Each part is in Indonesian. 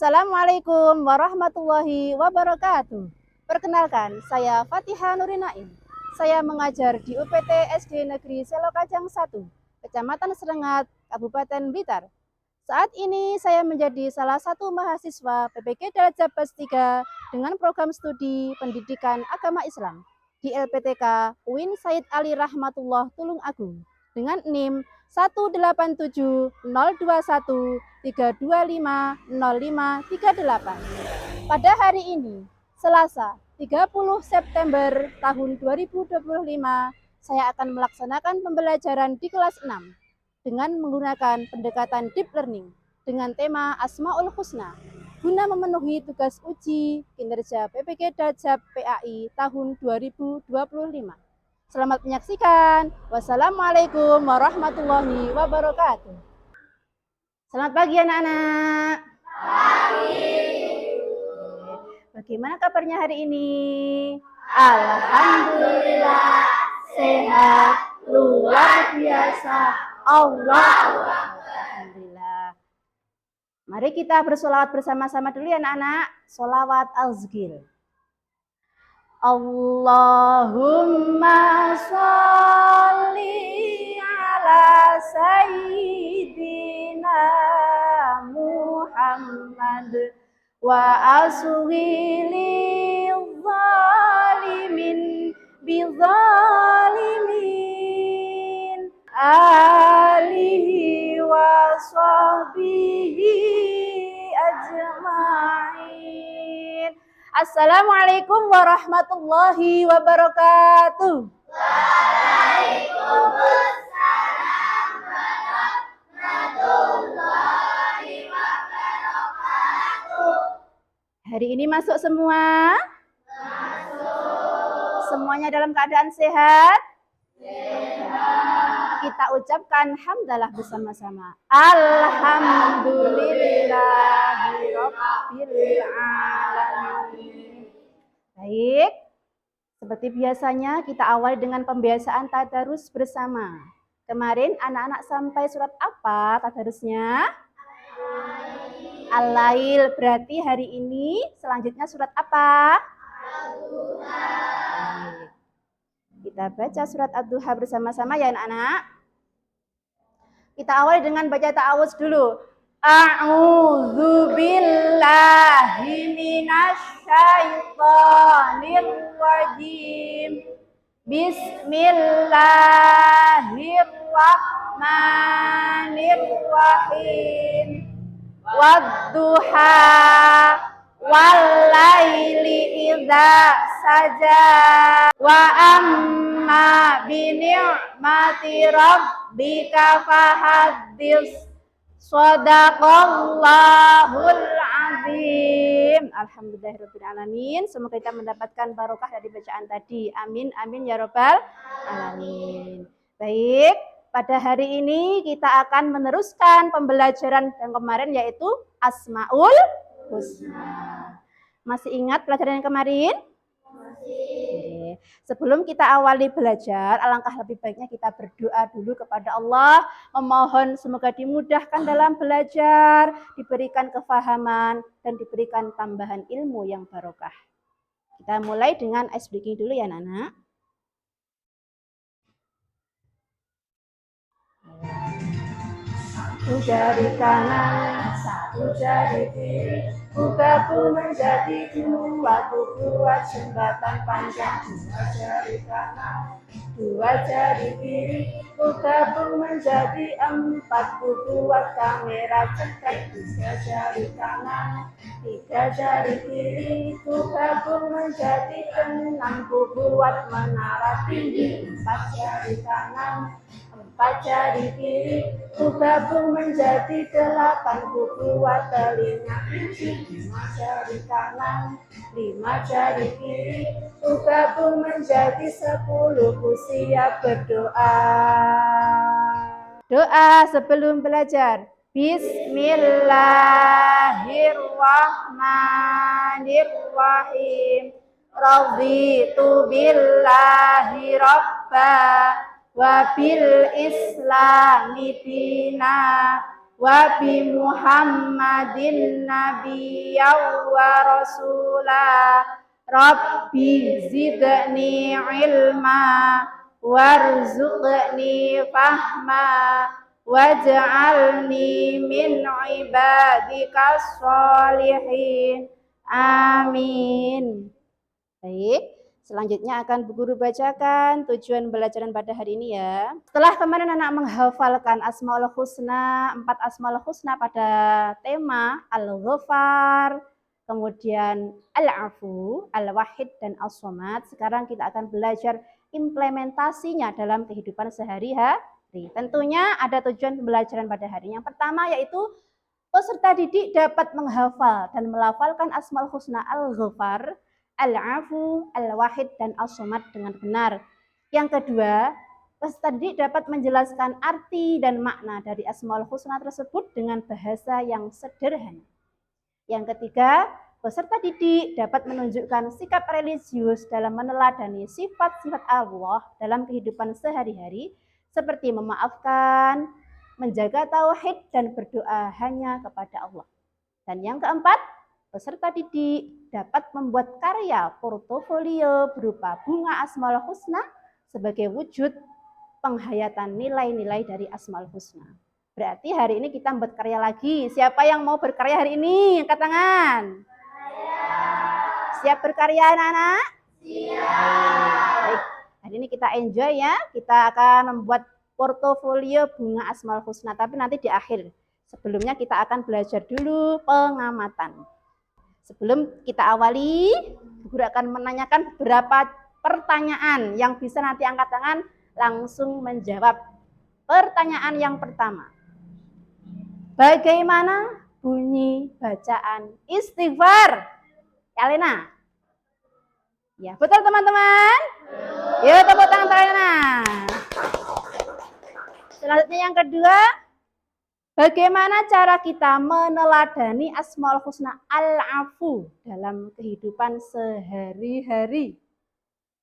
Assalamualaikum warahmatullahi wabarakatuh. Perkenalkan, saya Fatihah Nurinain. Saya mengajar di UPT SD Negeri Selokajang 1, Kecamatan Serengat, Kabupaten Blitar. Saat ini saya menjadi salah satu mahasiswa PPG Darajat Plus 3 dengan program studi Pendidikan Agama Islam di LPTK UIN Said Ali Rahmatullah Tulung Agung dengan NIM 1870213250538. Pada hari ini, Selasa 30 September tahun 2025, saya akan melaksanakan pembelajaran di kelas 6 dengan menggunakan pendekatan deep learning dengan tema Asmaul Husna guna memenuhi tugas uji kinerja PPG Dajab PAI tahun 2025. Selamat menyaksikan. Wassalamualaikum warahmatullahi wabarakatuh. Selamat pagi anak-anak. Pagi. Bagaimana kabarnya hari ini? Alhamdulillah sehat luar biasa. Alhamdulillah. Mari kita bersolawat bersama-sama dulu ya anak-anak. Solawat al-zikir. Allahumma sholli ala sayyidina Muhammad wa asghili zalimin bizalimin alihi wa sahbihi ajma'in. Assalamualaikum warahmatullahi wabarakatuh. Waalaikumsalam warahmatullahi wabarakatuh. Hari ini masuk semua? Masuk. Semuanya dalam keadaan sehat? Sehat. Kita ucapkan hamdalah bersama-sama. Alhamdulillahirabbil alamin. Baik, seperti biasanya kita awali dengan pembiasaan tadarus bersama. Kemarin anak-anak sampai surat apa tadarusnya? Al-Lail. Berarti hari ini selanjutnya surat apa? Ad-Duha. Kita baca surat Ad-Duha bersama-sama ya anak-anak. Kita awali dengan baca ta'awudz dulu. A'udzu billahi minasyaitonir rajim. Bismillahirrahmanirrahim. Wadduha wallaili idza saja wa amma bi ni'mati rabbika fahaddits. Shadaqallahul azim. Alhamdulillahirabbil alamin. Semoga kita mendapatkan barokah dari bacaan tadi. Amin amin ya rabbal alamin. Baik, pada hari ini kita akan meneruskan pembelajaran yang kemarin yaitu Asmaul Husna. Masih ingat pelajaran yang kemarin? Masih. Sebelum kita awali belajar, alangkah lebih baiknya kita berdoa dulu kepada Allah, memohon semoga dimudahkan dalam belajar, diberikan kefahaman, dan diberikan tambahan ilmu yang barokah. Kita mulai dengan ice breaking dulu ya anak-anak. Satu jari kanan, satu jari kiri, bukaku menjadi dua, ku buat jembatan panjang. Dua jari kanan, dua jari kiri, bukaku menjadi empat, ku buat kamera cetek. Tiga jari kanan, tiga jari kiri, bukaku menjadi enam, ku buat menara tinggi. Empat jari kanan, empat jari kiri, ku gabung menjadi delapan, ku buat telinga tinggi. Lima jari kanan, lima jari kiri, ku gabung menjadi 10, ku siap berdoa. Doa sebelum belajar. Bismillahirrahmanirrahim. Raditu billahi rabba wa bil islami dina wa bi Muhammadin nabiyyan wa rasula rabbi zidni ilma warzuqni fahma waj'alni min ibadikas sholihin. Amin. Baik, selanjutnya akan Bu Guru bacakan tujuan pembelajaran pada hari ini ya. Setelah kemarin anak menghafalkan Asmaul Husna, 4 Asmaul Husna pada tema Al-Ghafar, kemudian Al-Afu, Al-Wahid, dan As-Somad, sekarang kita akan belajar implementasinya dalam kehidupan sehari-hari. Tentunya ada tujuan pembelajaran pada hari ini. Yang pertama yaitu peserta didik dapat menghafal dan melafalkan Asmaul Husna Al-Ghafar, Al-Afu, Al-Wahid, dan As-Somad dengan benar. Yang kedua, peserta didik dapat menjelaskan arti dan makna dari Asmaul Husna tersebut dengan bahasa yang sederhana. Yang ketiga, peserta didik dapat menunjukkan sikap religius dalam meneladani sifat-sifat Allah dalam kehidupan sehari-hari, seperti memaafkan, menjaga tauhid, dan berdoa hanya kepada Allah. Dan yang keempat, peserta didik dapat membuat karya portofolio berupa bunga Asmaul Husna sebagai wujud penghayatan nilai-nilai dari Asmaul Husna. Berarti hari ini kita membuat karya lagi. Siapa yang mau berkarya hari ini? Angkat tangan. Siap berkarya anak-anak? Siap. Baik. Hari ini kita enjoy ya. Kita akan membuat portofolio bunga Asmaul Husna. Tapi nanti di akhir. Sebelumnya kita akan belajar dulu pengamatan. Sebelum kita awali, Guru akan menanyakan beberapa pertanyaan yang bisa nanti angkat tangan langsung menjawab. Pertanyaan yang pertama. Bagaimana bunyi bacaan istighfar? Alena? Ya, betul teman-teman? Yuk tepuk tangan Alena. Selanjutnya yang kedua, bagaimana cara kita meneladani Asmaul Husna Al-Afu dalam kehidupan sehari-hari?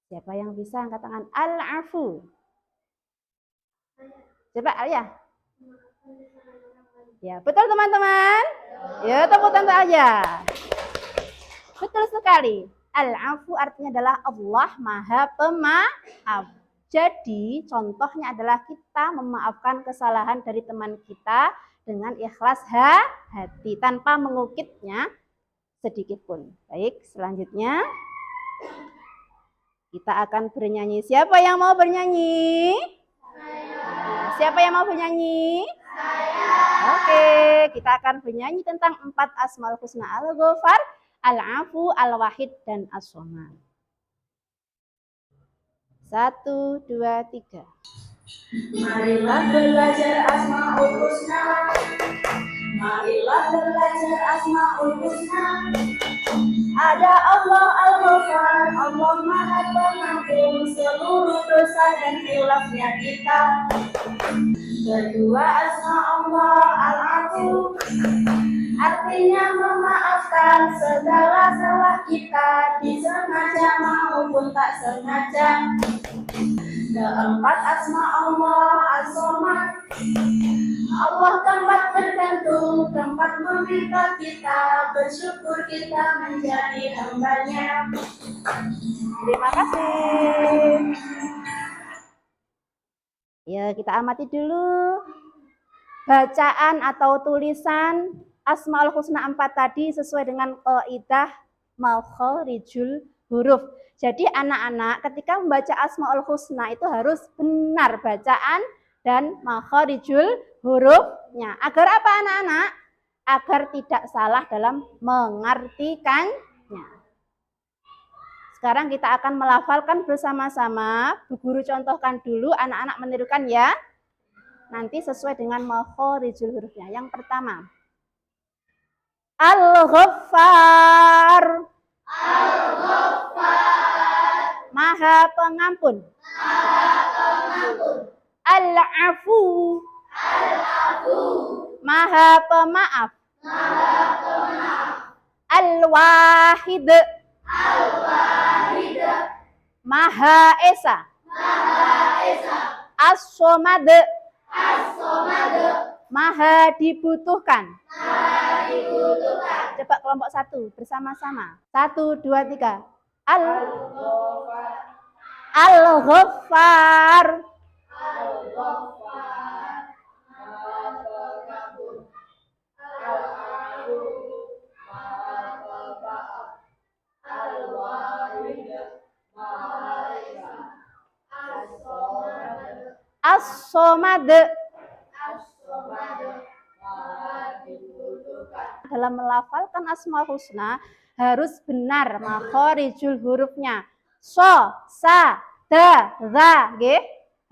Siapa yang bisa angkat tangan? Al-Afu. Coba Alia. Ya, betul teman-teman? Ya, tepuk tangan aja. Betul sekali. Al-Afu artinya adalah Allah Maha Pemaaf. Jadi, contohnya adalah kita memaafkan kesalahan dari teman kita dengan ikhlas hati tanpa mengukitnya sedikit pun. Baik, selanjutnya kita akan bernyanyi. Siapa yang mau bernyanyi? Saya. Siapa yang mau bernyanyi? Saya. Oke, kita akan bernyanyi tentang 4 Asmaul Husna Al-Ghafar, Al-Afu, Al-Wahid, dan As-Somad. 1, 2, 3. Marilah belajar Asmaul Husna. Marilah belajar Asmaul Husna. Ada Allah Al-Ghafar, Allah Maha Pengampun seluruh dosa dan khilafnya kita. Kedua asma Allah Al-Afu, artinya memaafkan segala salah kita, disengaja maupun tak sengaja. Keempat asma Allah As-Somad, Allah tempat tergantung, tempat meminta kita, bersyukur kita menjadi hamba-Nya. Terima kasih. Ya, kita amati dulu bacaan atau tulisan Asmaul Husna 4 tadi sesuai dengan kaidah makharijul huruf. Jadi anak-anak ketika membaca Asmaul Husna itu harus benar bacaan dan makharijul hurufnya. Agar apa anak-anak? Agar tidak salah dalam mengartikannya. Sekarang kita akan melafalkan bersama-sama. Bu Guru contohkan dulu, anak-anak menirukan ya. Nanti sesuai dengan makharijul hurufnya. Yang pertama, Al-Ghaffar. Al-Ghaffar, Maha Pengampun. Maha Pengampun. Al-Afu. Al-Afu, Maha Pemaaf. Maha Pemaaf. Al-Wahid. Al-Wahid, Maha Esa. Maha Esa. As-Somad. As-Somad, Maha dibutuhkan. Maha dibutuhkan. Coba kelompok 1 bersama-sama. 1, 2, 3. Al-Ghaffar. Al-Ghaffar. Maha Pengampun. Al-Afu. Maha Pemaaf. Al-Wahid. Maha Esa. As-Somad. As-Somad. Maha dibutuhkan. Dalam melafalkan Asmaul Husna harus benar makhorijul hurufnya. So, sa, da, za, nggih.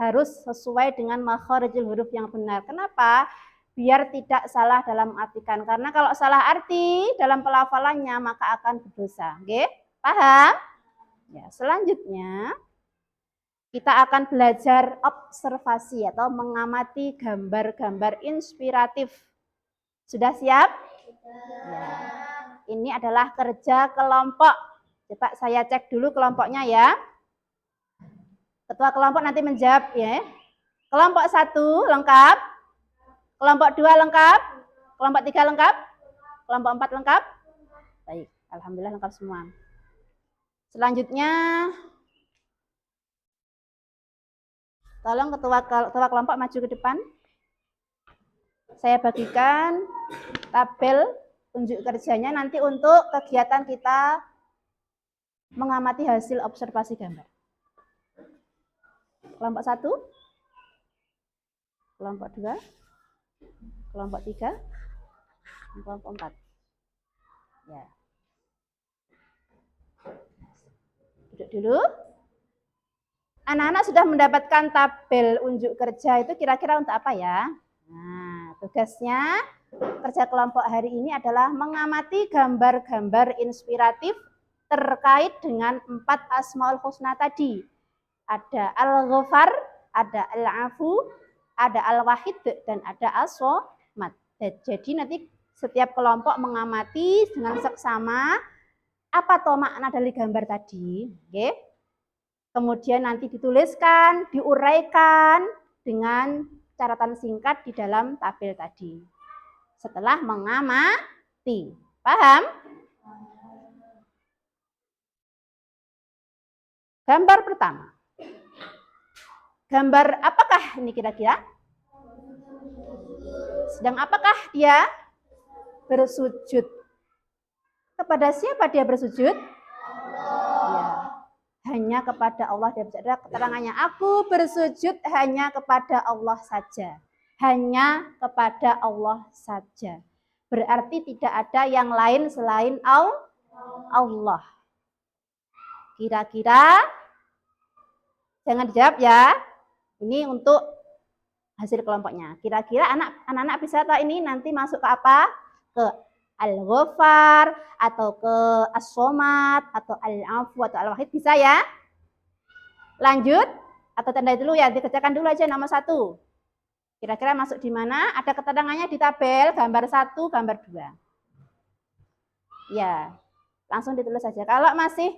Harus sesuai dengan makhorijul huruf yang benar. Kenapa? Biar tidak salah dalam artikan. Karena kalau salah arti dalam pelafalannya maka akan berdosa. Nggih? Paham? Ya, selanjutnya kita akan belajar observasi atau mengamati gambar-gambar inspiratif. Sudah siap? Ya. Ini adalah kerja kelompok. Coba saya cek dulu kelompoknya ya. Ketua kelompok nanti menjawab ya. Kelompok 1 lengkap. Kelompok 2 lengkap. Kelompok 3 lengkap. Kelompok 4 lengkap. Baik, alhamdulillah lengkap semua. Selanjutnya tolong ketua kelompok maju ke depan. Saya bagikan tabel unjuk kerjanya nanti untuk kegiatan kita mengamati hasil observasi gambar. Kelompok 1, kelompok 2, kelompok 3, kelompok 4. Ya. Duduk dulu. Anak-anak sudah mendapatkan tabel unjuk kerja itu kira-kira untuk apa ya? Nah, tugasnya kerja kelompok hari ini adalah mengamati gambar-gambar inspiratif terkait dengan 4 Asmaul Husna tadi. Ada Al-Ghaffar, ada Al-Afu, ada Al-Wahid, dan ada As-Somad. Jadi nanti setiap kelompok mengamati dengan seksama apa toh makna dari gambar tadi. Oke? Kemudian nanti dituliskan, diuraikan dengan catatan singkat di dalam tabel tadi. Setelah mengamati. Paham? Gambar pertama. Gambar apakah ini kira-kira? Sedang apakah dia? Bersujud. Kepada siapa dia bersujud? Ya. Hanya kepada Allah. Dia ada keterangannya. Aku bersujud hanya kepada Allah saja. Hanya kepada Allah saja. Berarti tidak ada yang lain selain Allah. Kira-kira, jangan dijawab ya. Ini untuk hasil kelompoknya. Kira-kira anak-anak bisa tahu ini nanti masuk ke apa? Ke Al-Ghaffar, atau ke As-Somad, atau Al-Afu, atau Al-Wahid. Bisa ya? Lanjut? Atau tandai dulu ya, dikerjakan dulu aja nomor 1. Kira-kira masuk di mana? Ada keterangannya di tabel, gambar 1, gambar 2. Ya, langsung ditulis saja. Kalau masih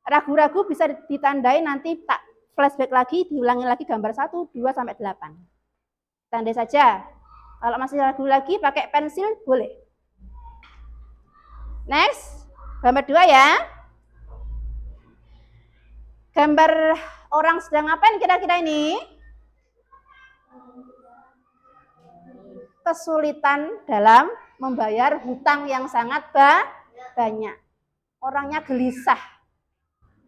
ragu-ragu bisa ditandai, nanti tak flashback lagi, diulangi lagi gambar 1, 2, sampai 8. Tandai saja. Kalau masih ragu lagi, pakai pensil, boleh. Next, gambar 2 ya. Gambar orang sedang ngapain kira-kira ini? Kesulitan dalam membayar hutang yang sangat banyak. Orangnya gelisah.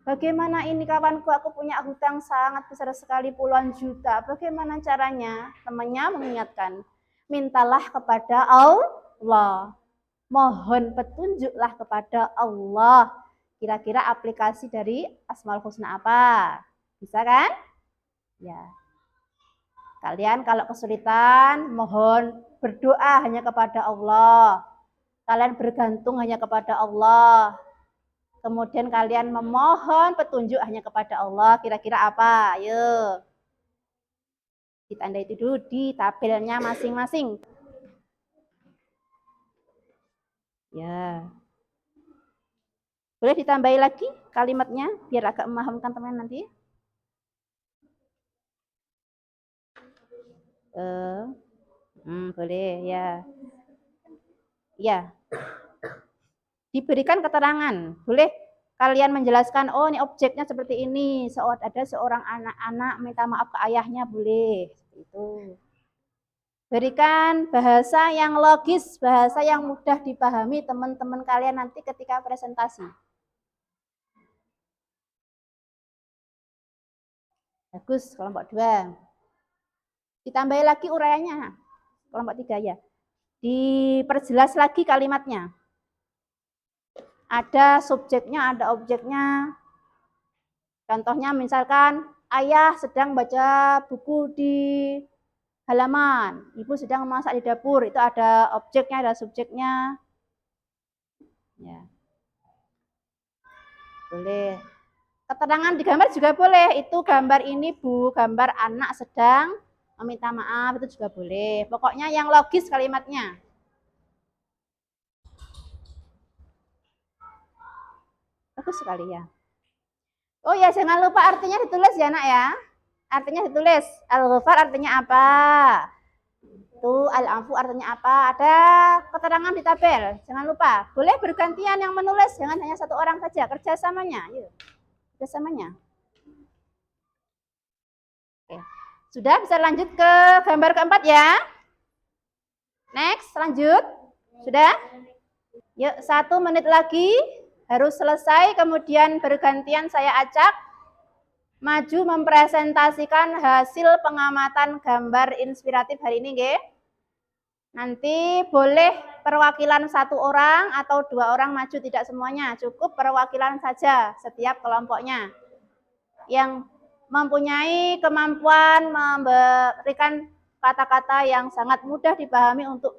Bagaimana ini kawanku, aku punya hutang sangat besar sekali, puluhan juta. Bagaimana caranya? Temannya mengingatkan, mintalah kepada Allah. Mohon petunjuklah kepada Allah. Kira-kira aplikasi dari Asmaul Husna apa? Bisa kan? Ya. Kalian kalau kesulitan, mohon berdoa hanya kepada Allah. Kalian bergantung hanya kepada Allah. Kemudian kalian memohon petunjuk hanya kepada Allah. Kira-kira apa? Ayo. Ditandai itu dulu di tabelnya masing-masing. Ya. Boleh ditambahi lagi kalimatnya biar agak memahamkan teman nanti. Boleh ya. Ya. Diberikan keterangan. Boleh kalian menjelaskan, oh ini objeknya seperti ini. Ada seorang anak-anak minta maaf ke ayahnya, boleh. Itu. Berikan bahasa yang logis, bahasa yang mudah dipahami teman-teman kalian nanti ketika presentasi. Bagus, kelompok 2. Ditambah lagi uraiannya. Kelompok 3 ya. Diperjelas lagi kalimatnya. Ada subjeknya, ada objeknya. Contohnya misalkan ayah sedang baca buku di halaman, ibu sedang masak di dapur, itu ada objeknya, ada subjeknya. Ya. Boleh. Keterangan di gambar juga boleh. Itu gambar ini Bu, gambar anak sedang meminta maaf, itu juga boleh. Pokoknya yang logis kalimatnya. Bagus sekali ya. Oh ya, jangan lupa artinya ditulis ya nak ya. Artinya ditulis. Al-Ghafar artinya apa? Itu Al-Afu artinya apa? Ada keterangan di tabel. Jangan lupa. Boleh bergantian yang menulis, jangan hanya satu orang saja. Kerjasamanya. Yuk. Kerjasamanya. Oke. Sudah, bisa lanjut ke gambar keempat ya. Next, lanjut. Sudah? Yuk, 1 menit lagi. Harus selesai, kemudian bergantian saya acak. Maju mempresentasikan hasil pengamatan gambar inspiratif hari ini, nggih. Nanti boleh perwakilan 1 orang atau 2 orang maju, tidak semuanya. Cukup perwakilan saja setiap kelompoknya. Yang mempunyai kemampuan memberikan kata-kata yang sangat mudah dipahami untuk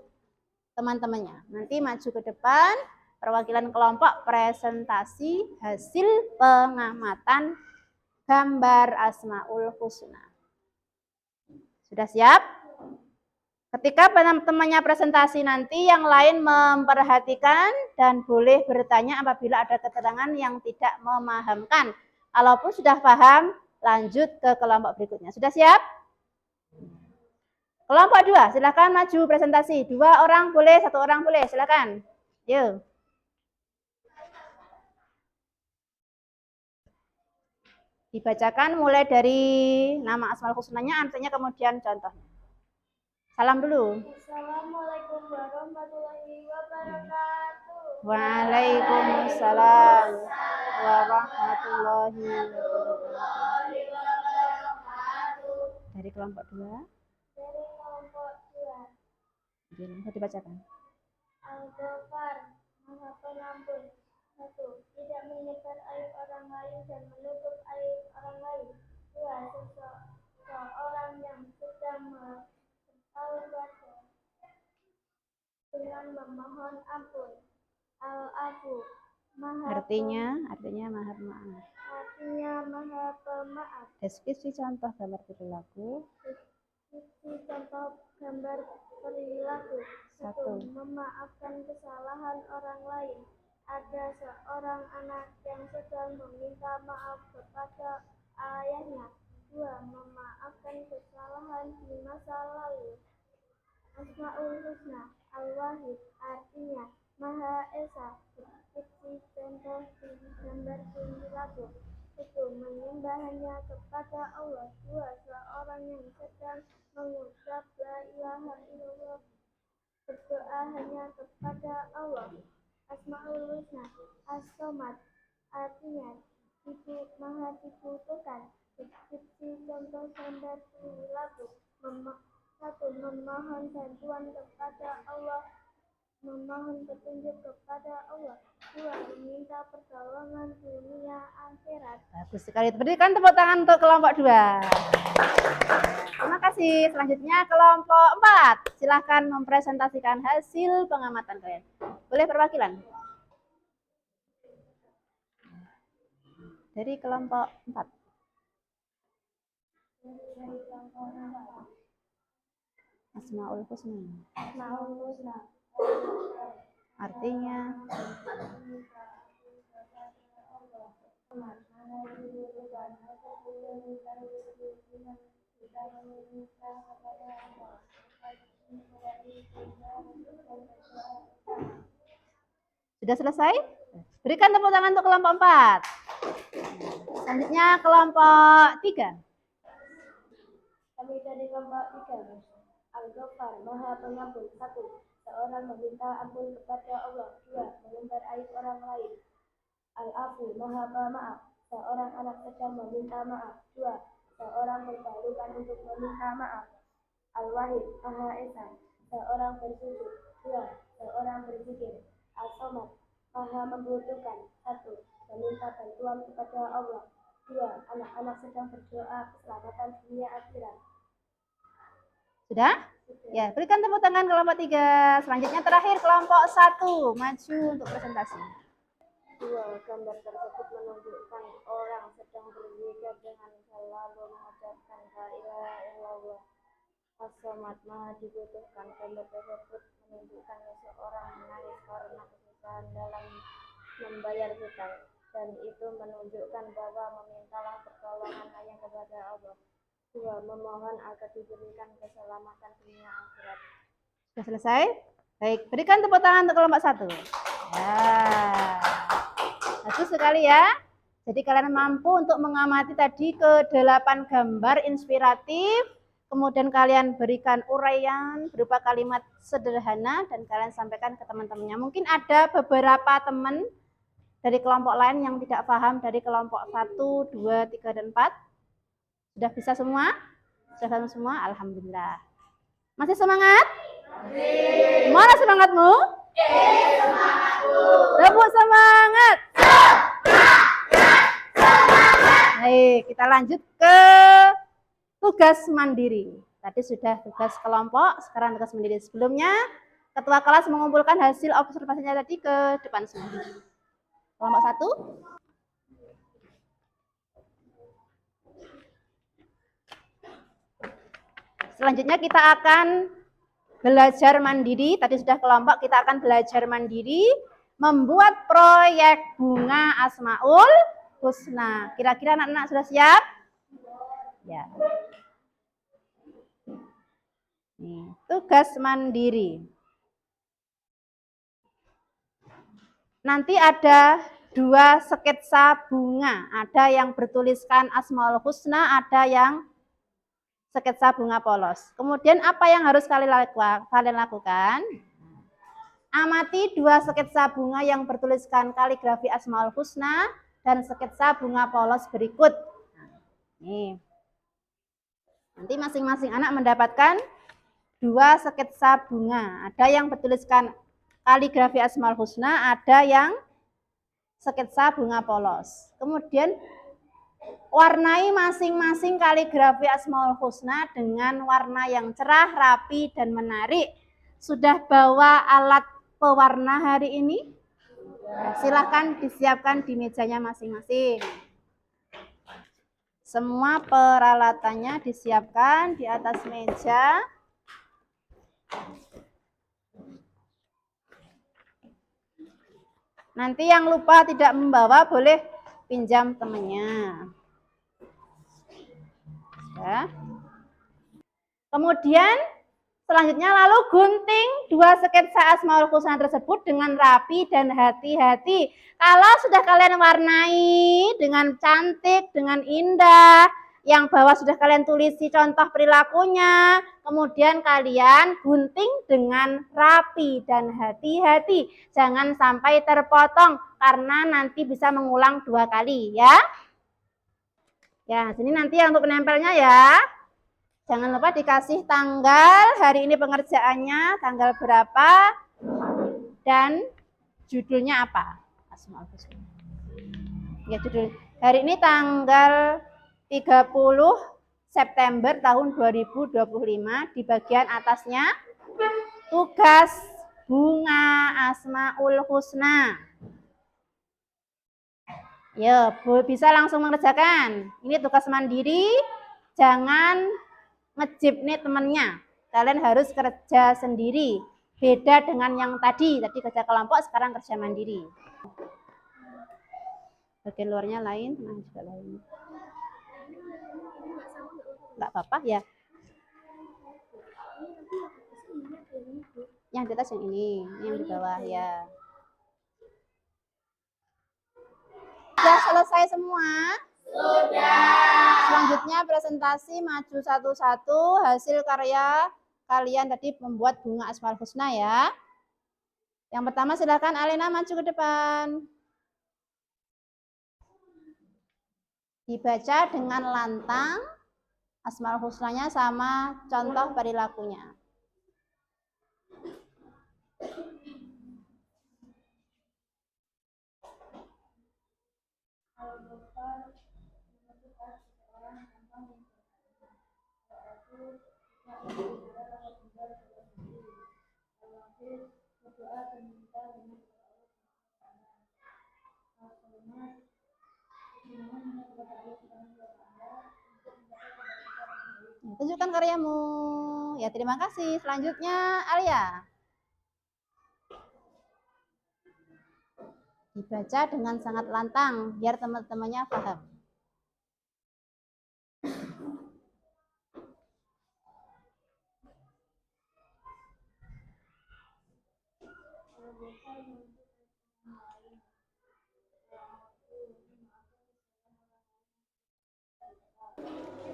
teman-temannya. Nanti maju ke depan, perwakilan kelompok presentasi hasil pengamatan gambar Asmaul Husna. Sudah siap? Ketika teman-temannya presentasi nanti, yang lain memperhatikan dan boleh bertanya apabila ada keterangan yang tidak memahamkan. Kalaupun sudah paham, lanjut ke kelompok berikutnya. Sudah siap? Kelompok 2, silakan maju presentasi. 2 orang boleh, 1 orang boleh, silakan. Yuk. Dibacakan mulai dari nama Asmaul Husnanya, artinya kemudian contohnya. Salam dulu. Assalamualaikum warahmatullahi wabarakatuh. Waalaikumsalam warahmatullahi wabarakatuh. Dari kelompok 2. Dari kelompok 2. Bisa dibacakan. Al-Ghafar, Maha Pengampun. 1. Tidak menyebar aib orang lain dan menutup aib orang lain. 2. Seseorang yang sedang bertaubat dengan memohon ampun. Al-Afu, Artinya maha pemaaf. Artinya maha pemaaf. Deskripsi contoh gambar perilaku. Deskripsi contoh gambar perilaku. 1. Memaafkan kesalahan orang lain. Ada seorang anak yang sedang meminta maaf kepada ayahnya. 2. Memaafkan kesalahan di masa lalu. Asmaul Husna, Al-Wahid, artinya Maha Esa. Deskripsi contoh gambar perilaku. 1. Menyembah hanya kepada Allah. 2. Seorang yang sedang mengucap la ilaha illallah, berdoa hanya kepada Allah. Asmaul Husna, As-Somad, artinya Maha dibutuhkan. Deskripsi contoh gambar perilaku. 1. Memohon bantuan kepada Allah, memohon petunjuk kepada Allah. 2. Meminta pertolongan dunia akhirat. Bagus sekali. Berikan tepuk tangan untuk kelompok 2. Terima kasih. Selanjutnya kelompok 4. Silahkan mempresentasikan hasil pengamatan kalian. Boleh perwakilan? Dari kelompok 4. Asmaul Husna. Asmaul Husna, Artinya Sudah selesai? Berikan tepuk tangan untuk kelompok 4. Selanjutnya kelompok 3. Kami dari kelompok 3. Al-Ghaffar, Maha Pengampun. 1. Seorang meminta ampun kepada Allah. 2. Mengumbar aib orang lain. Al-Afu, Maha Pemaaf. Seorang anak sedang meminta maaf. 2. Seorang berbalukan untuk meminta maaf. Al-Wahid, Maha Esa. Seorang bersujud. 2. Seorang berzikir. Al-Somad, Maha membutuhkan. 1. Meminta bantuan kepada Allah. 2. Anak-anak sedang berdoa keselamatan dunia akhirat. Sudah? Ya, berikan tepuk tangan kelompok 3. Selanjutnya terakhir kelompok 1. Maju untuk presentasi. 2. Gambar tersebut menunjukkan orang sedang berzikir dengan selalu mengucapkan la ilaha illallah. As-Somad, Maha dibutuhkan. Gambar tersebut menunjukkan seseorang menangis karena kesusahan dalam membayar hutang, dan itu menunjukkan bahwa memintalah pertolongan hanya kepada Allah. 2. Memohon agar diberikan keselamatan dunia akhirat. Sudah selesai? Baik, berikan tepuk tangan untuk kelompok 1. Ya. Bagus sekali ya. Jadi kalian mampu untuk mengamati tadi ke-8 gambar inspiratif. Kemudian kalian berikan uraian berupa kalimat sederhana dan kalian sampaikan ke teman-temannya. Mungkin ada beberapa teman dari kelompok lain yang tidak paham dari kelompok 1, 2, 3, dan 4. Sudah bisa semua? Sudah paham semua? Alhamdulillah. Masih semangat? Mana semangatmu? Semangatku. Tepuk semangat. Baik, kita lanjut ke tugas mandiri. Tadi sudah tugas kelompok, sekarang tugas mandiri. Sebelumnya, ketua kelas mengumpulkan hasil observasinya tadi ke depan semua. Kelompok 1. Selanjutnya kita akan belajar mandiri. Tadi sudah kelompok, kita akan belajar mandiri membuat proyek bunga Asmaul Husna. Kira-kira anak-anak sudah siap? Ya. Nih, tugas mandiri. Nanti ada 2 sketsa bunga. Ada yang bertuliskan Asmaul Husna, ada yang sketsa bunga polos. Kemudian apa yang harus kalian lakukan? Amati 2 sketsa bunga yang bertuliskan kaligrafi Asmaul Husna dan sketsa bunga polos berikut. Nih. Nanti masing-masing anak mendapatkan 2 sketsa bunga. Ada yang bertuliskan kaligrafi Asmaul Husna, ada yang sketsa bunga polos. Kemudian warnai masing-masing kaligrafi Asmaul Husna dengan warna yang cerah, rapi, dan menarik. Sudah bawa alat pewarna hari ini? Silahkan disiapkan di mejanya masing-masing. Semua peralatannya disiapkan di atas meja. Nanti yang lupa tidak membawa boleh pinjam temannya. Ya. Kemudian selanjutnya lalu gunting 2 sketsa Asmaul Husna tersebut dengan rapi dan hati-hati. Kalau sudah kalian warnai dengan cantik, dengan indah, yang bawah sudah kalian tulisi contoh perilakunya, kemudian kalian gunting dengan rapi dan hati-hati. Jangan sampai terpotong karena nanti bisa mengulang 2 kali ya. Ya, sini nanti yang untuk penempelnya ya. Jangan lupa dikasih tanggal, hari ini pengerjaannya, tanggal berapa, dan judulnya apa. Asmaul Husna. Ya, judul. Hari ini tanggal 30 September tahun 2025, di bagian atasnya, tugas bunga Asmaul Husna. Ya, bisa langsung mengerjakan. Ini tugas mandiri, jangan ngejip nih temennya. Kalian harus kerja sendiri. Beda dengan yang tadi kerja kelompok, sekarang kerja mandiri. Bagian luarnya lain, nah juga lain. Enggak apa-apa ya. Yang di atas yang ini yang di bawah ya. Sudah selesai semua? Sudah. Selanjutnya presentasi maju satu-satu hasil karya kalian tadi membuat bunga Asmaul Husna ya. Yang pertama silakan Alena maju ke depan. Dibaca dengan lantang Asmaul Husnanya sama contoh perilakunya. Al-Ghafar menyebutkan seseorang tanpa yaitu tidak berbicara atau tinggal dalam diri. Al-Wahid berdoa dan meminta dengan Allah. Al-Salimat memohon kepada Allah Subhanahu wa Ta'ala untuk mendapat kebaikan. Tunjukkan karyamu. Ya, terima kasih. Selanjutnya Alia. Dibaca dengan sangat lantang biar teman-temannya paham.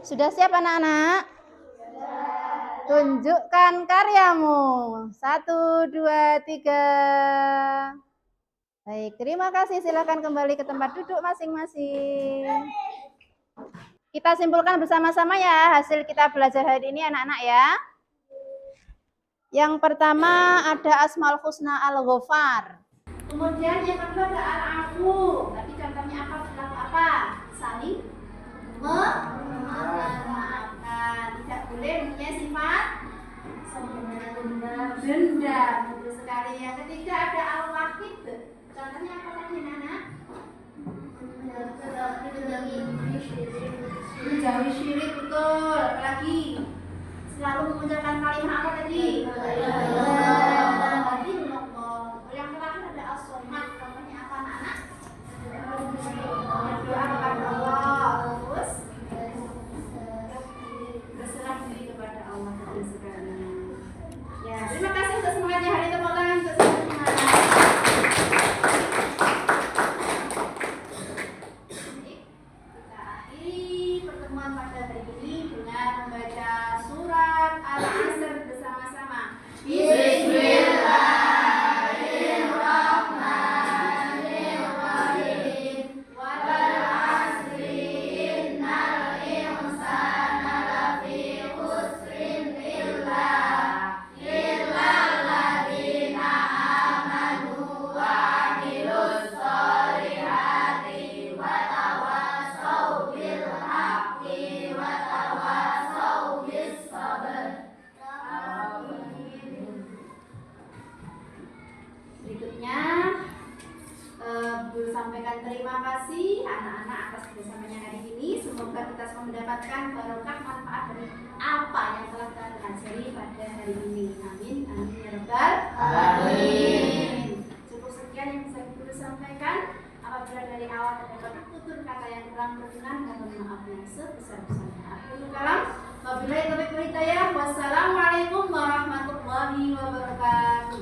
Sudah siap anak-anak? Tunjukkan karyamu. 1, 2, 3. Baik, terima kasih. Silakan kembali ke tempat duduk masing-masing. Kita simpulkan bersama-sama ya hasil kita belajar hari ini anak-anak ya. Yang pertama ada Asmaul Husna Al-Ghafar. Kemudian yang kedua ada Al-Afu. Tadi contohnya apa? Perilaku apa? Saling memaafkan. Tidak boleh mempunyai sifat dendam. Betul sekali. Yang ketiga ada Al-Wahid. Contohnya apa tadi Nana? Menjauhi syirik, betul. Apalagi selalu mengucapkan kalimat apa tadi? Yang terakhir ada as-somad. Contohnya apa anak-anak? Berdoa kepada Allah. Terus berserah diri kepada Allah. Betul sekali. Ya, terima kasih untuk semuanya. Hari tepuk tangan untuk semuanya. Pada hari ini dengan membaca surat Al-Asr bersama-sama. Bismillahirrahmanirrahim. Wal 'asri innal insana lafi khusrin illa alladzina amanu wa 'amilus sholihati wa tawassaw bil haqqi wa tawassaw bis sabr. Berikutnya sampaikan terima kasih anak-anak atas kerjasamanya hari ini. Semoga kita semua mendapatkan barokah manfaat dari apa yang telah kita pelajari pada hari ini. Amin, amin ya rabbal alamin. Cukup sekian yang bisa Guru sampaikan. Apabila dari awal terdapat tutur kata yang kurang berkenan, mohon maaf yang sebesar-besarnya. Akhirul kalam, wabillahi taufiq wal hidayah. Wassalamualaikum warahmatullahi wabarakatuh.